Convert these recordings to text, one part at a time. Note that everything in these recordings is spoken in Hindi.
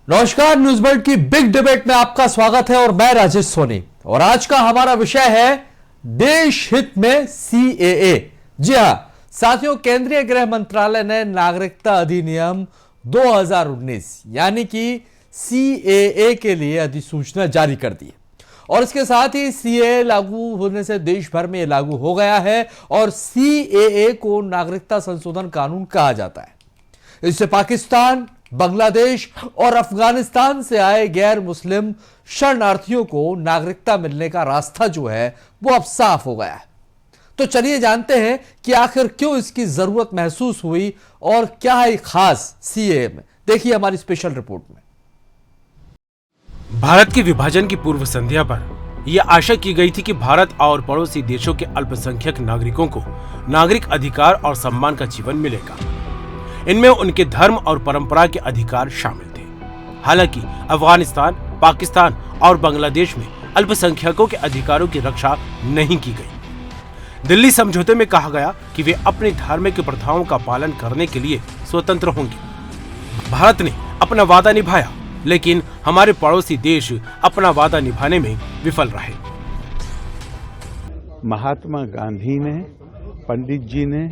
नमस्कार, न्यूज वर्ल्ड की बिग डिबेट में आपका स्वागत है और मैं राजेश सोनी। और आज का हमारा विषय है देश हित में सीएए। जी हां साथियों, केंद्रीय गृह मंत्रालय ने नागरिकता अधिनियम 2019 यानी कि सीएए के लिए अधिसूचना जारी कर दी और इसके साथ ही सीएए लागू होने से देश भर में यह लागू हो गया है और सीएए को नागरिकता संशोधन कानून कहा जाता है। इससे पाकिस्तान, बांग्लादेश और अफगानिस्तान से आए गैर मुस्लिम शरणार्थियों को नागरिकता मिलने का रास्ता जो है वो अब साफ हो गया है। तो चलिए जानते हैं कि आखिर क्यों इसकी जरूरत महसूस हुई और क्या है खास सीएए में। देखिए हमारी स्पेशल रिपोर्ट में। भारत के विभाजन की पूर्व संध्या पर यह आशा की गई थी कि भारत और पड़ोसी देशों के अल्पसंख्यक नागरिकों को नागरिक अधिकार और सम्मान का जीवन मिलेगा। इनमें उनके धर्म और परंपरा के अधिकार शामिल थे। हालांकि अफगानिस्तान, पाकिस्तान और बांग्लादेश में अल्पसंख्यकों के अधिकारों की रक्षा नहीं की गई। दिल्ली समझौते में कहा गया कि वे अपनी धार्मिक प्रथाओं का पालन करने के लिए स्वतंत्र होंगे। भारत ने अपना वादा निभाया, लेकिन हमारे पड़ोसी देश अपना वादा निभाने में विफल रहे। महात्मा गांधी ने, पंडित जी ने,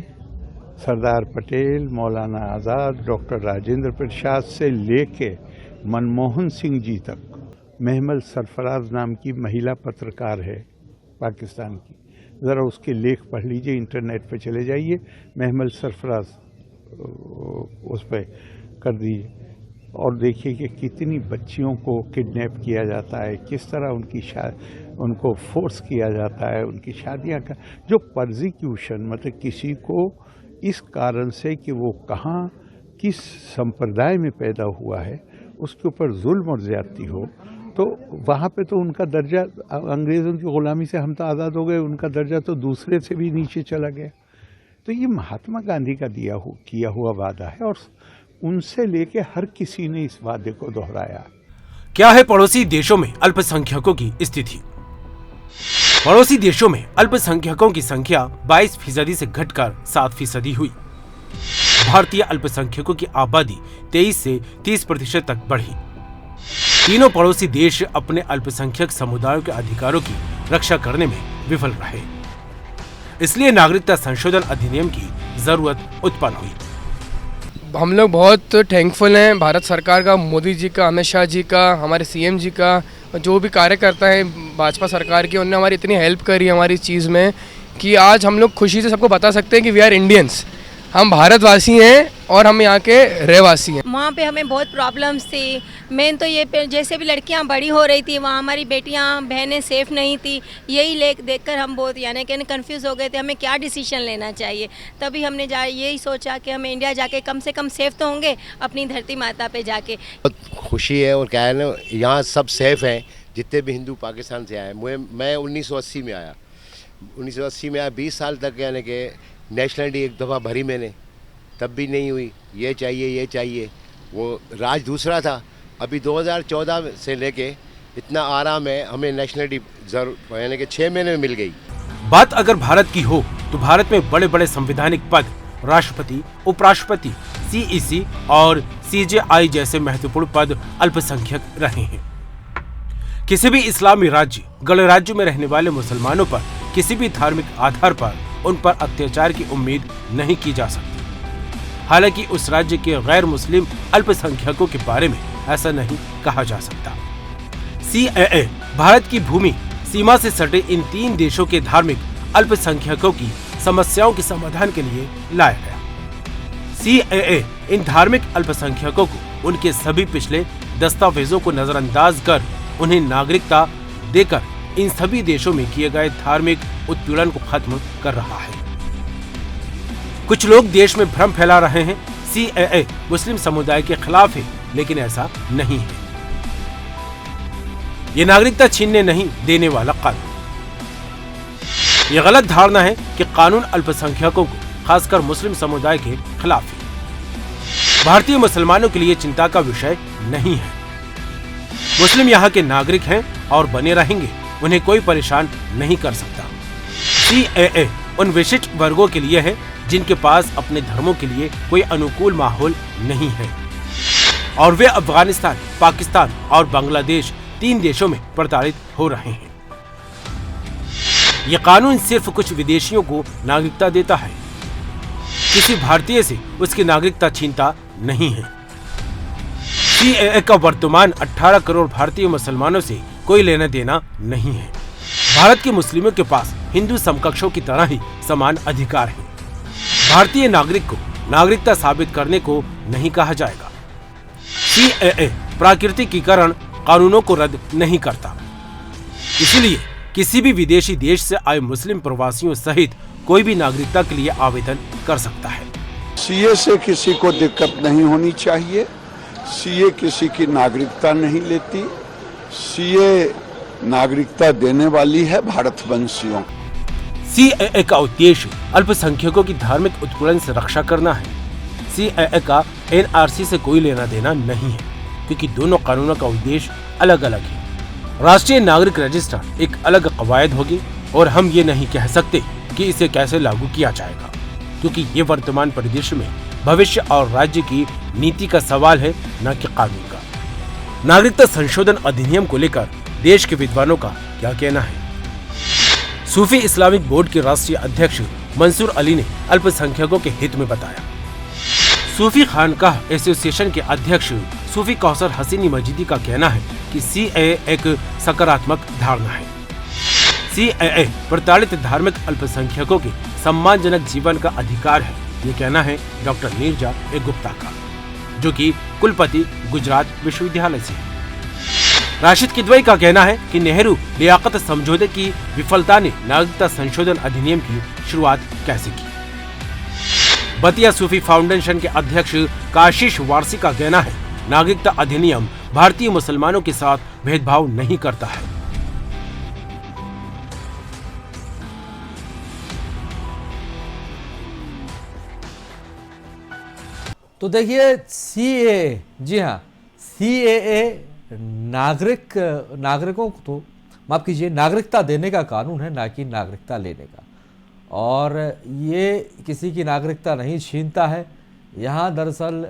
सरदार पटेल, मौलाना आज़ाद, डॉक्टर राजेंद्र प्रसाद से लेके मनमोहन सिंह जी तक, महमल सरफराज नाम की महिला पत्रकार है पाकिस्तान की, ज़रा उसके लेख पढ़ लीजिए, इंटरनेट पे चले जाइए, महमल सरफराज उस पर कर दीजिए और देखिए कि कितनी बच्चियों को किडनैप किया जाता है, किस तरह उनको फोर्स किया जाता है, उनकी शादियाँ का जो परसिक्यूशन, मतलब किसी को इस कारण से कि वो कहाँ किस संप्रदाय में पैदा हुआ है उसके ऊपर जुल्म और ज्यादती हो, तो वहाँ पे तो उनका दर्जा, अंग्रेज़ों की गुलामी से हम तो आज़ाद हो गए, उनका दर्जा तो दूसरे से भी नीचे चला गया। तो ये महात्मा गांधी का किया हुआ वादा है और उनसे लेके हर किसी ने इस वादे को दोहराया। क्या है पड़ोसी देशों में अल्पसंख्यकों की स्थिति? पड़ोसी देशों में अल्पसंख्यकों की संख्या 22% से घटकर 7% हुई। भारतीय अल्पसंख्यकों की आबादी 23 से 30% तक बढ़ी। तीनों पड़ोसी देश अपने अल्पसंख्यक समुदायों के अधिकारों की रक्षा करने में विफल रहे। इसलिए नागरिकता संशोधन अधिनियम की जरूरत उत्पन्न हुई। हम लोग बहुत थैंकफुल हैं भारत सरकार का, मोदी जी का, अमित शाह जी का, हमारे सीएम जी का, जो भी कार्यकर्ता है भाजपा सरकार की, उन्होंने हमारी इतनी हेल्प करी हमारी चीज़ में कि आज हम लोग खुशी से सबको बता सकते हैं कि वी आर इंडियंस, हम भारतवासी हैं और हम यहाँ के रहवासी हैं। वहाँ पे हमें बहुत प्रॉब्लम्स थी। मेन तो ये, जैसे भी लड़कियाँ बड़ी हो रही थी वहाँ हमारी बेटियाँ बहनें सेफ़ नहीं थी। यही देखकर हम बहुत यानी कि कंफ्यूज हो गए थे, हमें क्या डिसीजन लेना चाहिए। तभी हमने यही सोचा कि हम इंडिया जाके कम से कम सेफ़ तो होंगे अपनी धरती माता पे जाके। बहुत खुशी है और क्या है ना, यहाँ सब सेफ़ हैं जितने भी हिंदू पाकिस्तान से आए। मैं 1980 में आया, 1980 में आया, 20 साल तक यानी कि नेशनलिटी एक दफ़ा भरी मैंने, तब भी नहीं हुई। ये चाहिए, वो राज दूसरा था। अभी 2014 से लेके इतना आराम है, हमें नेशनलिटी यानी कि 6 महीने में मिल गई। बात अगर भारत की हो तो भारत में बड़े बड़े संवैधानिक पद राष्ट्रपति, उपराष्ट्रपति, सीईसी और सीजेआई जैसे महत्वपूर्ण पद अल्पसंख्यक रहे हैं। किसी भी इस्लामी राज्य, गणराज्य में रहने वाले मुसलमानों पर किसी भी धार्मिक आधार पर उन पर अत्याचार की उम्मीद नहीं की जा सकती। हालांकि उस राज्य के गैर मुस्लिम अल्पसंख्यकों के बारे में ऐसा नहीं कहा जा सकता। सीएए भारत की भूमि सीमा से सटे इन 3 देशों के धार्मिक अल्पसंख्यकों की समस्याओं के समाधान के लिए लाया गया। सीएए इन धार्मिक अल्पसंख्यकों को उनके सभी पिछले दस्तावेजों को नजरअंदाज कर उन्हें नागरिकता देकर इन सभी देशों में किए गए धार्मिक उत्पीड़न को खत्म कर रहा है। कुछ लोग देश में भ्रम फैला रहे हैं सीएए मुस्लिम समुदाय के खिलाफ है, लेकिन ऐसा नहीं है। ये नागरिकता छीनने नहीं देने वाला कानून। ये गलत धारणा है कि कानून अल्पसंख्यकों को, खासकर मुस्लिम समुदाय के खिलाफ है। भारतीय मुसलमानों के लिए चिंता का विषय नहीं है। मुस्लिम यहाँ के नागरिक हैं और बने रहेंगे, उन्हें कोई परेशान नहीं कर सकता। सीएए उन विशिष्ट वर्गों के लिए है जिनके पास अपने धर्मों के लिए कोई अनुकूल माहौल नहीं है। और वे अफगानिस्तान, पाकिस्तान और बांग्लादेश 3 देशों में प्रताड़ित हो रहे हैं। ये कानून सिर्फ कुछ विदेशियों को नागरिकता देता है, किसी भारतीय से उसकी नागरिकता छीनता नहीं है। सीएए का वर्तमान 18 करोड़ भारतीय मुसलमानों से कोई लेना देना नहीं है। भारत के मुस्लिमों के पास हिंदू समकक्षों की तरह ही समान अधिकार है। भारतीय नागरिक को नागरिकता साबित करने को नहीं कहा जाएगा। सीएए प्राकृतिकीकरण कानूनों को रद्द नहीं करता, इसलिए किसी भी विदेशी देश से आए मुस्लिम प्रवासियों सहित कोई भी नागरिकता के लिए आवेदन कर सकता है। सीए से किसी को दिक्कत नहीं होनी चाहिए। सीए किसी की नागरिकता नहीं लेती। सीए नागरिकता देने वाली है भारतवंशियों। सीएए का उद्देश्य अल्पसंख्यकों की धार्मिक उत्पीड़न से रक्षा करना है। सीएए का एनआरसी से कोई लेना देना नहीं है, क्योंकि दोनों कानूनों का उद्देश्य अलग अलग है। राष्ट्रीय नागरिक रजिस्टर एक अलग कवायद होगी और हम ये नहीं कह सकते कि इसे कैसे लागू किया जाएगा, क्योंकि ये वर्तमान परिदृश्य में भविष्य और राज्य की नीति का सवाल है, न कि कानून का। नागरिकता संशोधन अधिनियम को लेकर देश के विद्वानों का क्या कहना है? सूफी इस्लामिक बोर्ड के राष्ट्रीय अध्यक्ष मंसूर अली ने अल्पसंख्यकों के हित में बताया। सूफी खानकाह एसोसिएशन के अध्यक्ष सूफी कौसर हसीनी मजीदी का कहना है कि सीएए एक सकारात्मक धारणा है। सीएए प्रताड़ित धार्मिक अल्पसंख्यकों के सम्मानजनक जीवन का अधिकार है, ये कहना है डॉक्टर नीरजा ए गुप्ता का, जो कि कुलपति गुजरात विश्वविद्यालय से है। राशिद किदवई का कहना है कि नेहरू लियाकत समझौते की विफलता ने नागरिकता संशोधन अधिनियम की शुरुआत कैसे की। बतिया सूफी फाउंडेशन के अध्यक्ष काशिश वारसी का कहना है नागरिकता अधिनियम भारतीय मुसलमानों के साथ भेदभाव नहीं करता है। तो देखिए सीएए, जी हाँ, सीएए नागरिकों को, तो माफ कीजिए, नागरिकता देने का कानून है, ना कि नागरिकता लेने का। और ये किसी की नागरिकता नहीं छीनता है। यहाँ दरअसल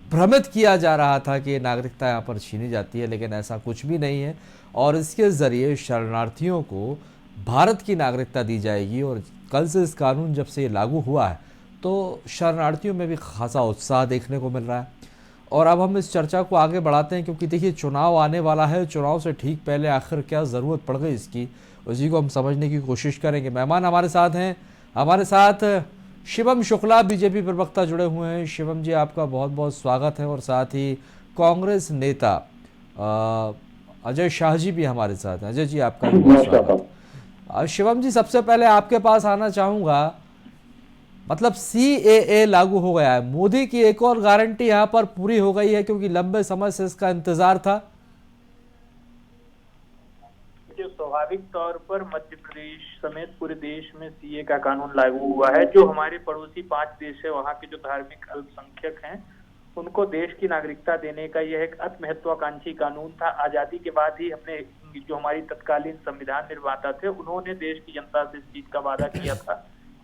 भ्रमित किया जा रहा था कि नागरिकता यहाँ पर छीनी जाती है, लेकिन ऐसा कुछ भी नहीं है। और इसके ज़रिए शरणार्थियों को भारत की नागरिकता दी जाएगी। और कल से इस कानून जब से ये लागू हुआ है तो शरणार्थियों में भी खासा उत्साह देखने को मिल रहा है। और अब हम इस चर्चा को आगे बढ़ाते हैं, क्योंकि देखिए चुनाव आने वाला है। चुनाव से ठीक पहले आखिर क्या ज़रूरत पड़ गई इसकी, उसी को हम समझने की कोशिश करेंगे। मेहमान हमारे साथ हैं, हमारे साथ शिवम शुक्ला बीजेपी प्रवक्ता जुड़े हुए हैं। शिवम जी, आपका बहुत बहुत स्वागत है। और साथ ही कांग्रेस नेता अजय शाह जी भी हमारे साथ हैं। अजय जी, आपका भी बहुत स्वागत। शिवम जी, सबसे पहले आपके पास आना चाहूँगा, मतलब सीएए लागू हो गया है, मोदी की एक और गारंटी यहाँ पर पूरी हो गई है, क्योंकि लंबे समय से इसका इंतजार था। जो स्वाभाविक तौर पर मध्य प्रदेश समेत पूरे देश में सीए का कानून लागू हुआ है। जो हमारे पड़ोसी 5 देश है, वहाँ के जो धार्मिक अल्पसंख्यक हैं, उनको देश की नागरिकता देने का यह एक अति महत्वाकांक्षी कानून था। आजादी के बाद ही अपने जो हमारी तत्कालीन संविधान निर्माता थे, उन्होंने देश की जनता से इस चीज का वादा किया था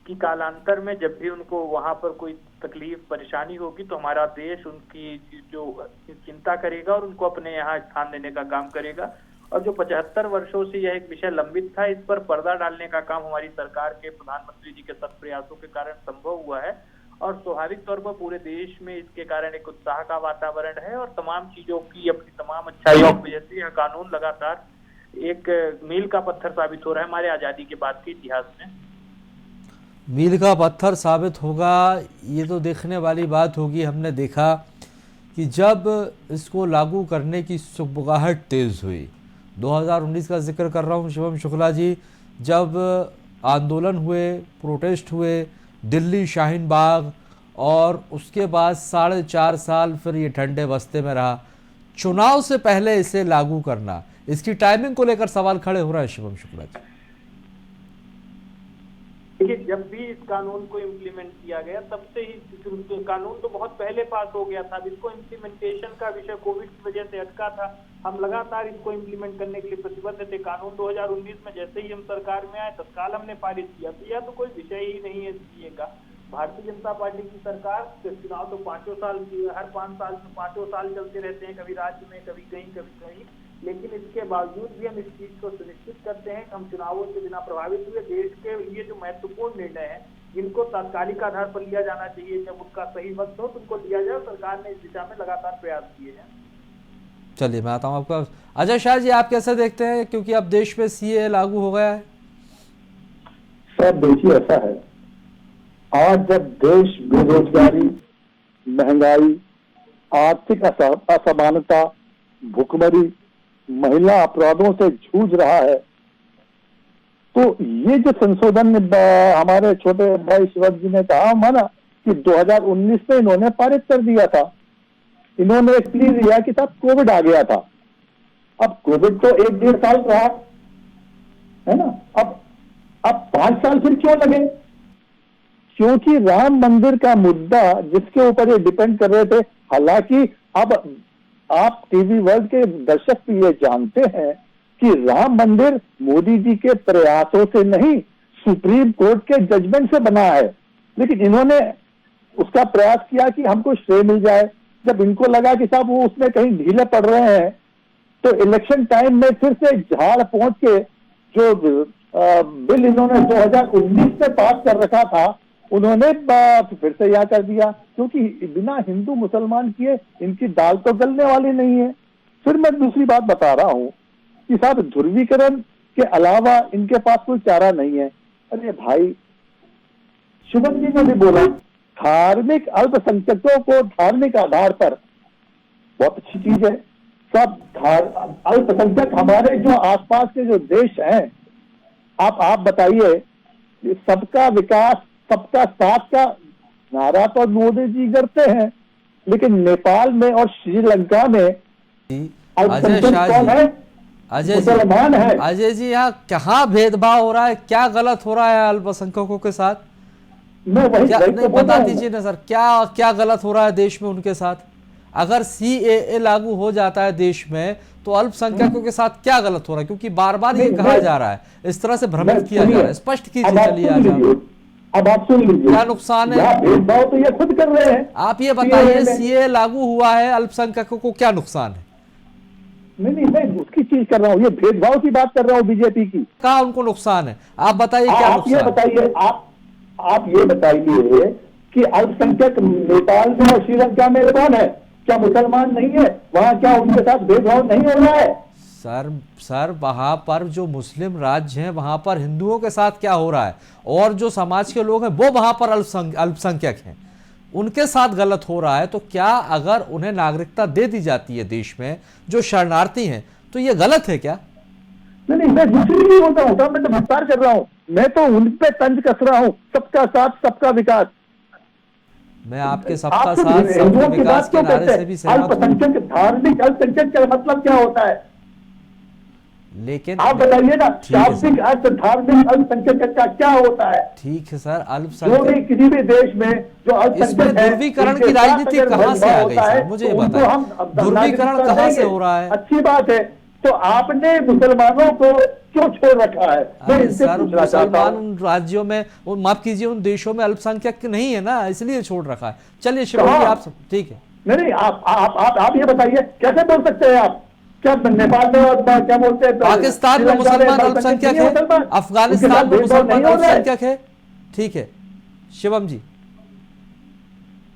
कि कालांतर में जब भी उनको वहां पर कोई तकलीफ परेशानी होगी तो हमारा देश उनकी जो चिंता करेगा और उनको अपने यहाँ स्थान देने का काम करेगा। और जो 75 वर्षों से यह एक विषय लंबित था, इस पर पर्दा डालने का काम हमारी सरकार के प्रधानमंत्री जी के सख्त प्रयासों के कारण संभव हुआ है। और स्वाभाविक तौर पर पूरे देश में इसके कारण एक उत्साह का वातावरण है। और तमाम चीजों की अपनी तमाम अच्छाइयों की वजह से यह कानून लगातार एक मील का पत्थर साबित हो रहा है हमारे आजादी के बाद के इतिहास में। मील का पत्थर साबित होगा, ये तो देखने वाली बात होगी। हमने देखा कि जब इसको लागू करने की सुगबुगाहट तेज़ हुई, 2019 का जिक्र कर रहा हूँ शिवम शुक्ला जी, जब आंदोलन हुए, प्रोटेस्ट हुए दिल्ली शाहीन बाग, और उसके बाद 4.5 साल फिर ये ठंडे बस्ते में रहा। चुनाव से पहले इसे लागू करना, इसकी टाइमिंग को लेकर सवाल खड़े हो रहे हैं शिवम शुक्ला जी। देखिए, जब भी इस कानून को इम्प्लीमेंट किया गया तब से ही कानून तो बहुत पहले पास हो गया था। इसको इम्प्लीमेंटेशन का विषय कोविड की वजह से अटका था। हम लगातार इसको इम्प्लीमेंट करने के लिए प्रतिबद्ध थे। कानून 2019 में जैसे ही हम सरकार में आए तत्काल हमने पारित किया। तो यह तो कोई विषय ही नहीं है सीए का। भारतीय जनता पार्टी की सरकार चुनाव तो 5 साल की, हर 5 साल में 5 साल चलते रहते हैं, कभी राज्य में, कभी कहीं, लेकिन इसके बावजूद भी हम इस चीज को सुनिश्चित करते हैं कि हम चुनावों से बिना प्रभावित हुए देश के लिए जो महत्वपूर्ण निर्णय है जिनको तात्कालिक आधार पर लिया जाना चाहिए, जब उसका सही वक्त हो तो उनको लिया जाए। सरकार ने इस दिशा में लगातार प्रयास किए हैं। चलिए मैं आता हूं आपका अजय शाह जी, आप कैसे देखते हैं, क्योंकि अब देश में सीए लागू हो गया है? सर देखिए, ऐसा है, आज जब देश बेरोजगारी, महंगाई, आर्थिक असमानता, भुखमरी, महिला अपराधों से जूझ रहा है, तो ये जो संशोधन हमारे छोटे भाई शिवम जी ने कहा माना कि 2019 में इन्होंने पारित कर दिया था। इन्होंने इसलिए दिया कि साहब कोविड आ गया था। अब कोविड तो 1-1.5 साल रहा है ना, अब 5 साल फिर क्यों लगे? क्योंकि राम मंदिर का मुद्दा जिसके ऊपर ये डिपेंड कर रहे थे, हालांकि अब आप टीवी वर्ल्ड के दर्शक भी ये जानते हैं कि राम मंदिर मोदी जी के प्रयासों से नहीं, सुप्रीम कोर्ट के जजमेंट से बना है, लेकिन इन्होंने उसका प्रयास किया कि हमको श्रेय मिल जाए। जब इनको लगा कि साहब वो उसमें कहीं ढीले पड़ रहे हैं, तो इलेक्शन टाइम में फिर से झाड़ पहुंच के जो बिल इन्होंने 2019 में पास कर रखा था, उन्होंने फिर से यह कर दिया, क्योंकि बिना हिंदू मुसलमान किए इनकी दाल तो गलने वाली नहीं है। फिर मैं दूसरी बात बता रहा हूं कि साहब ध्रुवीकरण के अलावा इनके पास कोई चारा नहीं है। अरे भाई, शुभम जी ने भी बोला, धार्मिक अल्पसंख्यकों को धार्मिक आधार पर, बहुत अच्छी चीज है। सब अल्पसंख्यक हमारे जो आसपास के जो देश हैं, आप बताइए, सबका विकास सबका साथ का नारा तो मोदी जी करते हैं, लेकिन नेपाल में और श्रीलंका में अजय शाह जी, मुसलमान है। अजय जी, यहाँ कहाँ भेदभाव हो रहा है, क्या गलत हो रहा है अल्पसंख्यकों के साथ? मैं वही नहीं, बता दीजिए ना सर, क्या गलत हो रहा है देश में उनके साथ? अगर सीएए लागू हो जाता है देश में, तो अल्पसंख्यकों के साथ क्या गलत हो रहा है? क्योंकि बार बार ये कहा जा रहा है, इस तरह से भ्रमित किया जा रहा है। स्पष्ट कीजिए, चलिए आज अब आप सुन लीजिए, क्या नुकसान है? भेदभाव तो ये खुद कर रहे हैं। आप ये बताइए, सीएए लागू हुआ है, अल्पसंख्यकों को क्या नुकसान है? नहीं, मैं उसकी चीज कर रहा हूँ, ये भेदभाव की बात कर रहा हूँ बीजेपी की। कहाँ उनको नुकसान है? आप बताइए क्या नुकसान है? आप ये बताइए कि अल्पसंख्यक नेपाल में और श्रीलंका में कौन है? क्या मुसलमान नहीं है? वहां क्या उनके साथ भेदभाव नहीं हो रहा है? सर वहां पर जो मुस्लिम राज्य हैं, वहां पर हिंदुओं के साथ क्या हो रहा है, और जो समाज के लोग हैं वो वहां पर अल्पसंख्यक हैं, उनके साथ गलत हो रहा है। तो क्या अगर उन्हें नागरिकता दे दी जाती है देश में, जो शरणार्थी हैं, तो ये गलत है क्या? नहीं, मैं दूसरी नहीं बोलता हूँ, मैं तो विस्तार कर रहा हूँ, मैं तो उन पे तंज कस रहा हूँ, सबका साथ सबका विकास। मैं आपके सबका साथ सबका विकास के नारे से भी सहमत हूं, धार्मिक अल्पसंख्यक का मतलब क्या होता है? लेकिन आप बताइए ना, शाब्दिक अर्थ धार्मिक अल्पसंख्यक का क्या होता है? ठीक है सर, जो अल्पसंख्यक भी किसी भी देश में जो अल्पसंख्यक है, ध्रुवीकरण की राजनीति कहाँ से आ गई सर? मुझे ये बताइए, ध्रुवीकरण कहाँ से हो रहा है? अच्छी बात है, तो आपने मुसलमानों को क्यों छोड़ रखा है? सर, मुसलमान उन राज्यों में, माफ कीजिए, उन देशों में अल्पसंख्यक नहीं है ना, इसलिए छोड़ रखा है। चलिए शिवम जी, आप ठीक है। नहीं, आप ये बताइए, कैसे बोल सकते हैं आप? क्या नेपाल में क्या बोलते हैं, पाकिस्तान में मुसलमान अल्पसंख्यक है, अफगानिस्तान में मुसलमान अल्पसंख्यक है, ठीक है शिवम जी?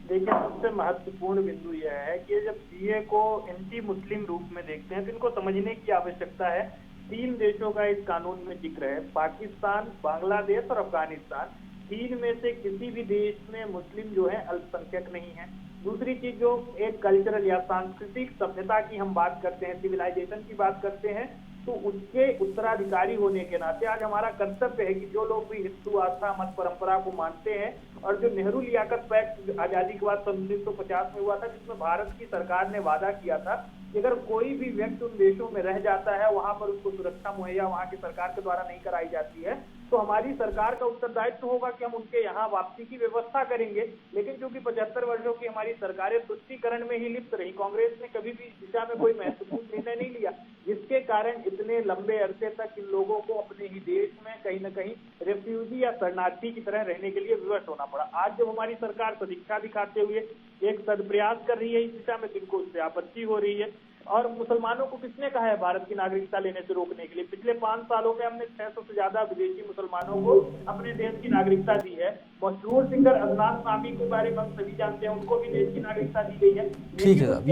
देखिए, सबसे महत्वपूर्ण बिंदु यह है कि जब सीए को एंटी मुस्लिम रूप में देखते हैं तो इनको समझने की आवश्यकता है। 3 देशों का इस कानून में जिक्र है, पाकिस्तान, बांग्लादेश और अफगानिस्तान। 3 में से किसी भी देश में मुस्लिम जो है अल्पसंख्यक नहीं है। दूसरी चीज, जो एक कल्चरल या सांस्कृतिक सभ्यता की हम बात करते हैं, सिविलाइजेशन की बात करते हैं, तो उसके उत्तराधिकारी होने के नाते आज हमारा कर्तव्य है कि जो लोग भी हिंदू आस्था मत परंपरा को मानते हैं, और जो नेहरू लियाकत पैक्ट आजादी के बाद 1950 में हुआ था, जिसमें भारत की सरकार ने वादा किया था कि अगर कोई भी व्यक्ति उन देशों में रह जाता है, वहां पर उसको सुरक्षा मुहैया वहां की सरकार के द्वारा नहीं कराई जाती है, तो हमारी सरकार का उत्तरदायित्व होगा कि हम उनके यहाँ वापसी की व्यवस्था करेंगे। लेकिन चूंकि 75 वर्षों की हमारी सरकारें तुष्टीकरण में ही लिप्त रही, कांग्रेस ने कभी भी इस दिशा में कोई महत्वपूर्ण निर्णय नहीं लिया, जिसके कारण इतने लंबे अरसे तक इन लोगों को अपने ही देश में कहीं न कहीं रेफ्यूजी या शरणार्थी की तरह रहने के लिए विवश होना पड़ा। आज जब हमारी सरकार सदिच्छा दिखाते हुए एक सदप्रयास कर रही है इस दिशा में, जिनको उससे आपत्ति हो रही है। और मुसलमानों को किसने कहा है भारत की नागरिकता लेने से रोकने के लिए? पिछले 5 सालों में हमने 600 से ज्यादा विदेशी मुसलमानों को अपने देश की नागरिकता दी है। मशहूर सिंगर अदनान सामी के बारे में हम सभी जानते हैं, उनको भी देश की नागरिकता दी गई है। ठीक है साहब,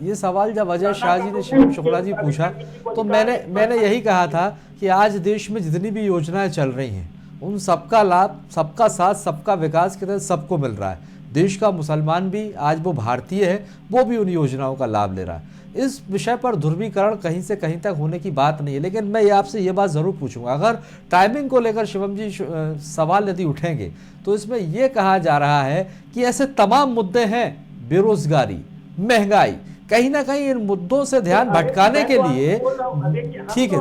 ये सवाल जब अजय शाह जी ने शिवम शुक्ला जी पूछा तो मैंने यही कहा था कि आज देश में जितनी भी योजनाएं चल रही हैं उन सबका लाभ, सबका साथ, सबका विकास के तहत सबको मिल रहा है। देश का मुसलमान भी, आज वो भारतीय है, वो भी उन योजनाओं का लाभ ले रहा है। इस विषय पर ध्रुवीकरण कहीं से कहीं तक होने की बात नहीं है। लेकिन मैं ये आपसे ये बात जरूर पूछूंगा, अगर टाइमिंग को लेकर शिवम जी सवाल यदि उठेंगे तो इसमें यह कहा जा रहा है कि ऐसे तमाम मुद्दे हैं, बेरोजगारी, महंगाई, कहीं ना कहीं इन मुद्दों से ध्यान भटकाने के लिए, ठीक है,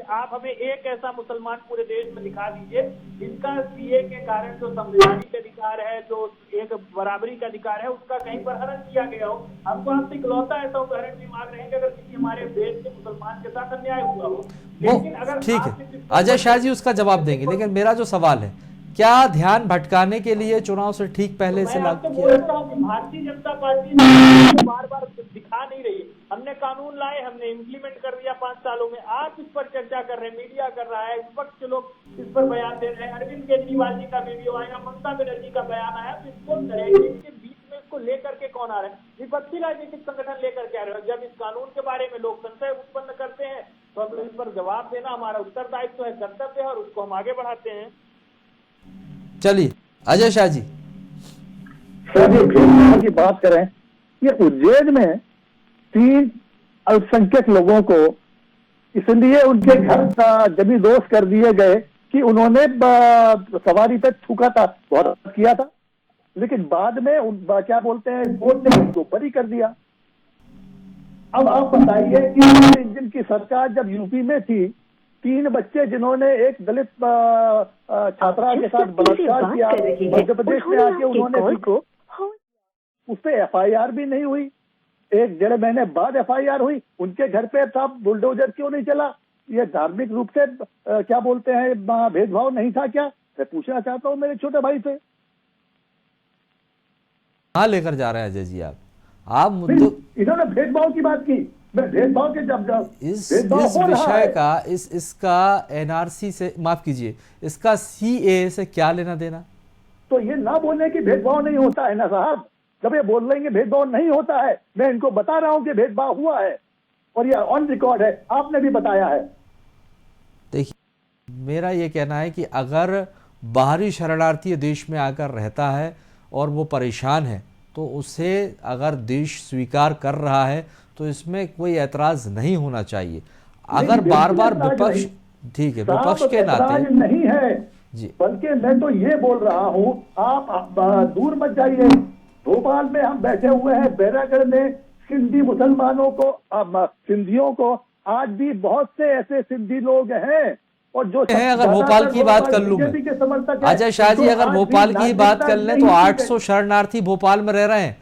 आप हमें एक ऐसा मुसलमान पूरे देश में दिखा दीजिए जिनका सीए के कारण जो संवैधानिक अधिकार है, जो एक बराबरी का अधिकार है, उसका कहीं पर हनन किया गया हो। हमको आपसे इकलौता ऐसा उदाहरण भी मांग रहे हैं कि अगर किसी हमारे देश के मुसलमान के साथ अन्याय हुआ हो। लेकिन अगर ठीक है, अजय शाह जी उसका जवाब देंगे, लेकिन मेरा जो सवाल है, क्या ध्यान भटकाने के लिए चुनाव से ठीक पहले से लागू किया? भारतीय जनता पार्टी बार बार दिखा नहीं रही है। हमने कानून लाए, हमने इम्प्लीमेंट कर दिया 5 सालों में। आप इस पर चर्चा कर रहे हैं, मीडिया कर रहा है, विपक्ष के लोग इस पर बयान दे रहे हैं। अरविंद केजरीवाल जी का वीडियो आया, ममता बनर्जी का बयान आया, तो इसको इनके बीच में इसको लेकर के कौन आ रहा है? विपक्षी राजनीतिक संगठन लेकर के आ रहे हैं। जब इस कानून के बारे में लोग संशय उत्पन्न करते हैं तो अब इस पर जवाब देना हमारा उत्तरदायित्व है, कर्तव्य है, और उसको हम आगे बढ़ाते हैं। चलिए अजय शाह जी, भेदभाव की बात करें, ये उज्जैन में 3 अल्पसंख्यक लोगों को इसलिए उनके घर जमीन दोस्त कर दिए गए कि उन्होंने सवारी पे थूका था, बहुत किया था, लेकिन बाद में क्या बोलते हैं, कोर्ट ने उनको बरी कर दिया। अब आप बताइए कि जिनकी सरकार जब यूपी में थी, 3 बच्चे जिन्होंने एक दलित छात्रा के साथ बलात्कार किया, मध्य प्रदेश में आके उन्होंने उस पर एफआईआर भी नहीं हुई। 1-1.5 महीने बाद एफआईआर हुई, उनके घर पे था बुलडोजर क्यों नहीं चला? ये धार्मिक रूप से क्या बोलते हैं, भेदभाव नहीं था क्या? मैं पूछना चाहता हूँ मेरे छोटे भाई से। कहाँ लेकर जा रहे हैं अजय जी आप मुद्दों, इन्होंने भेदभाव की बात की, भेदभाव के जब इस विषय का इसका एनआरसी से, माफ कीजिए, इसका सीएए से क्या लेना देना? तो ये ना बोलने की भेदभाव नहीं होता है ना साहब। जब ये बोल रहे हैं भेदभाव नहीं होता है, मैं इनको बता रहा हूं कि भेदभाव हुआ है और ये ऑन रिकॉर्ड है, आपने भी बताया है। देखिए, मेरा ये कहना है कि अगर बाहरी शरणार्थी देश में आकर रहता है और वो परेशान है तो उसे अगर देश स्वीकार कर रहा है तो इसमें कोई ऐतराज नहीं होना चाहिए। अगर बार बार विपक्ष, ठीक है, विपक्ष के नाते नहीं है जी, बल्कि मैं तो ये बोल रहा हूँ, आप दूर मत जाइए। भोपाल में हम बैठे हुए हैं, बैरागढ़ में सिंधी मुसलमानों को, सिंधियों को आज भी बहुत से ऐसे सिंधी लोग हैं और जो है, अगर भोपाल की बात कर लूं मैं, अजय शाह जी, अगर भोपाल की बात कर लें तो 800 शरणार्थी भोपाल में रह रहे हैं,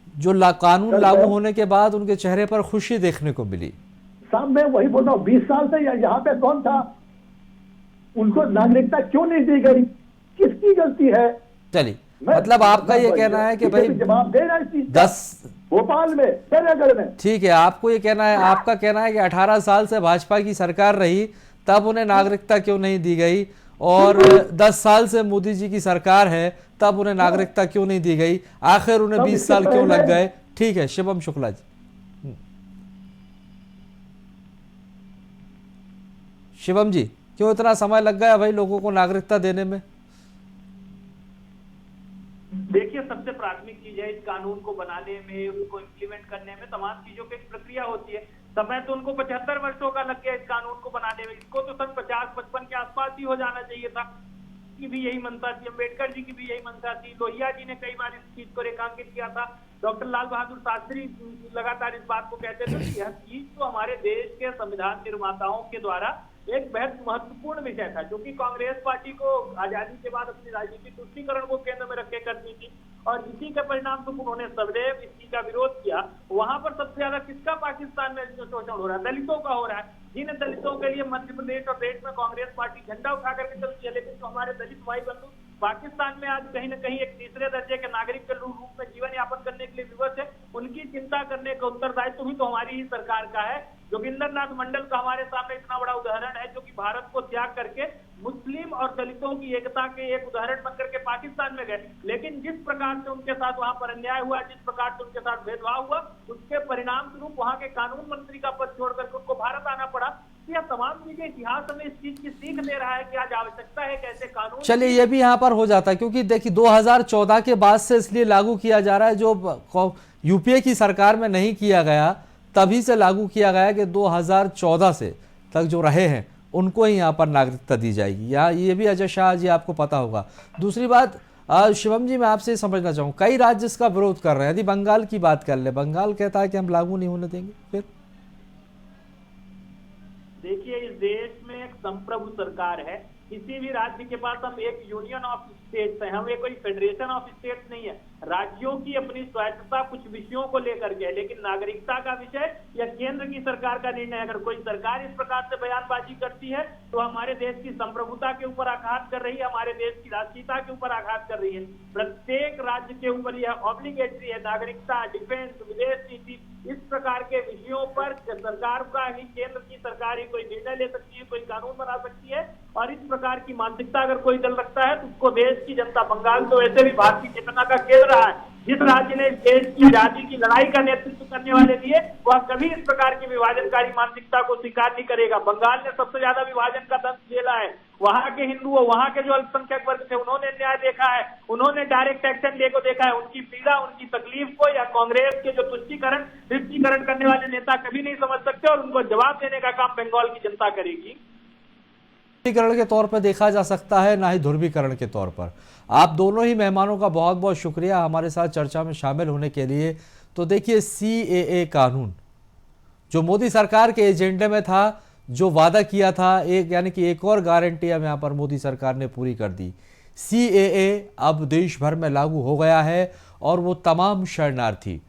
जो कानून लागू होने के बाद उनके चेहरे पर खुशी देखने को मिली। साहब मैं वही बोल रहा हूँ, 20 साल से यहाँ पे कौन था? उनको नागरिकता क्यों नहीं दी गई? किसकी गलती है? चलिए, मतलब आपका ये कहना है कि भाई जवाब दे रहा है 10 भोपाल में, बैरागढ़ में, ठीक है, आपको ये कहना है, आपका कहना है कि 18 साल से भाजपा की सरकार रही तब उन्हें नागरिकता क्यों नहीं दी गई, और 10 साल से मोदी जी की सरकार है तब उन्हें नागरिकता क्यों नहीं दी गई, आखिर उन्हें 20 साल क्यों लग गए? ठीक है, शिवम शुक्ला जी, शिवम जी, क्यों इतना समय लग गया भाई लोगों को नागरिकता देने में? देखिए, सबसे प्राथमिक चीज है इस कानून को बनाने में, उसको इम्प्लीमेंट करने में तमाम चीजों की एक प्रक्रिया होती है। समय तो उनको 75 वर्षों का लग गया इस कानून को बनाने में। इसको तो सन 50-55 के आसपास ही हो जाना चाहिए था। की भी यही मंशा थी, अम्बेडकर जी की भी यही मंशा थी, लोहिया जी ने कई बार इस चीज को रेखांकित किया था, डॉक्टर लाल बहादुर शास्त्री लगातार इस बात को कहते थे कि यह चीज तो हमारे देश के संविधान निर्माताओं के द्वारा एक बेहद महत्वपूर्ण विषय था, क्योंकि कांग्रेस पार्टी को आजादी के बाद अपनी राजनीतिक तुष्टीकरण को केंद्र में रख के करनी थी और इसी के परिणाम स्वरूप उन्होंने सदैव इस चीज का विरोध किया। वहां पर सबसे ज्यादा किसका पाकिस्तान में जो शोषण हो रहा है, दलितों का हो रहा है। जिन दलितों के लिए मध्य प्रदेश और देश में कांग्रेस पार्टी झंडा उठा करके चलती है, लेकिन जो हमारे दलित भाई बंधु पाकिस्तान में आज कहीं न कहीं एक तीसरे दर्जे के नागरिक के रूप में जीवन यापन करने के लिए विवश है, उनकी चिंता करने का उत्तरदायित्व भी तो हमारी ही सरकार का है। जोगिंदरनाथ मंडल का हमारे सामने इतना बड़ा उदाहरण है, जो कि भारत को त्याग करके मुस्लिम और दलितों की एकता के एक उदाहरण बनकर के पाकिस्तान में गए, लेकिन जिस प्रकार से उनके साथ वहां पर अन्याय हुआ, जिस प्रकार से उनके साथ भेदभाव हुआ, उसके परिणाम स्वरूप वहां के कानून मंत्री का पद छोड़ करके उनको भारत आना पड़ा। यह तमाम चीजें इतिहास हमें इस चीज की सीख दे रहा है कि आज आवश्यकता है कैसे कानून। चलिए ये भी यहाँ पर हो जाता है, क्योंकि देखिए 2014 के बाद से इसलिए लागू किया जा रहा है, जो यूपीए की सरकार में नहीं किया गया तभी से लागू किया गया कि 2014 से तक जो रहे हैं उनको ही यहाँ पर नागरिकता दी जाएगी। या ये भी अजय शाह जी आपको पता होगा। दूसरी बात शिवम जी, मैं आपसे समझना चाहूँ, कई राज्य इसका विरोध कर रहे हैं। यदि बंगाल की बात कर ले, बंगाल कहता है कि हम लागू नहीं होने देंगे। फिर देखिए, इस देश में एक संप्रभु सरकार है, किसी भी राज्य के पास हम एक यूनियन ऑफ स्टेट्स है, हम एक कोई फेडरेशन ऑफ स्टेट्स नहीं है। राज्यों की अपनी स्वायत्तता कुछ विषयों को लेकर के, लेकिन नागरिकता का विषय या केंद्र की सरकार का निर्णय। अगर कोई सरकार इस प्रकार से बयानबाजी करती है तो हमारे देश की संप्रभुता के ऊपर आघात कर रही है, हमारे देश की राष्ट्रीयता के ऊपर आघात कर रही है। प्रत्येक राज्य के ऊपर यह ऑब्लिगेटरी है, नागरिकता, डिफेंस, विदेश नीति, इस प्रकार के विषयों पर सरकार का ही, केंद्र की सरकार ही कोई निर्णय ले सकती है, कोई कानून बना सकती है। और इस प्रकार की मानसिकता अगर कोई दल रखता है तो उसको देश की जनता, बंगाल तो वैसे भी भारतीय चेतना का केंद्र रहा है, जिस राज्य ने देश की आजादी की लड़ाई का नेतृत्व करने वाले लिए, वह कभी इस प्रकार की विभाजनकारी मानसिकता को स्वीकार नहीं करेगा। बंगाल ने सबसे ज्यादा विभाजन का दंश झेला है। वहां के हिंदुओं, वहां के जो अल्पसंख्यक वर्ग थे, उन्होंने न्याय देखा है, उन्होंने डायरेक्ट एक्शन ले को देखा है। उनकी पीड़ा, उनकी तकलीफ को या कांग्रेस के जो तुष्टीकरण करने वाले नेता कभी नहीं समझ सकते, और उनको जवाब देने का काम बंगाल की जनता करेगी। ध्रुवीकरण के तौर पर देखा जा सकता है, ना ही ध्रुवीकरण के तौर पर। आप दोनों ही मेहमानों का बहुत बहुत शुक्रिया हमारे साथ चर्चा में शामिल होने के लिए। तो देखिए, सीएए कानून जो मोदी सरकार के एजेंडे में था, जो वादा किया था, एक यानी कि एक और गारंटी अब यहाँ पर मोदी सरकार ने पूरी कर दी। सीएए अब देश भर में लागू हो गया है और वो तमाम शरणार्थी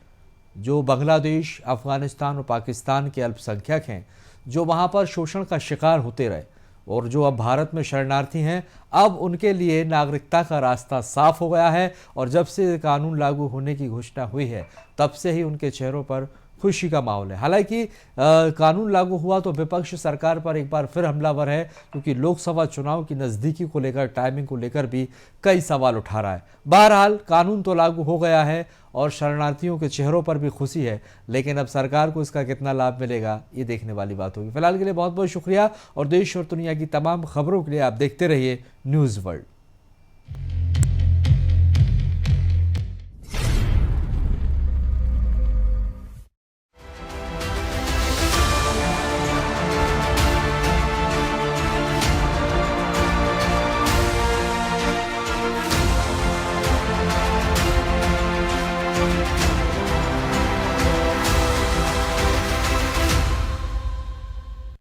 जो बांग्लादेश, अफगानिस्तान और पाकिस्तान के अल्पसंख्यक हैं, जो वहाँ पर शोषण का शिकार होते रहे और जो अब भारत में शरणार्थी हैं, अब उनके लिए नागरिकता का रास्ता साफ हो गया है। और जब से कानून लागू होने की घोषणा हुई है, तब से ही उनके चेहरों पर खुशी का माहौल है। हालांकि कानून लागू हुआ तो विपक्ष सरकार पर एक बार फिर हमलावर है, क्योंकि लोकसभा चुनाव की नज़दीकी को लेकर, टाइमिंग को लेकर भी कई सवाल उठा रहा है। बहरहाल कानून तो लागू हो गया है और शरणार्थियों के चेहरों पर भी खुशी है, लेकिन अब सरकार को इसका कितना लाभ मिलेगा, ये देखने वाली बात होगी। फिलहाल के लिए बहुत बहुत शुक्रिया और देश और दुनिया की तमाम खबरों के लिए आप देखते रहिए न्यूज़ वर्ल्ड।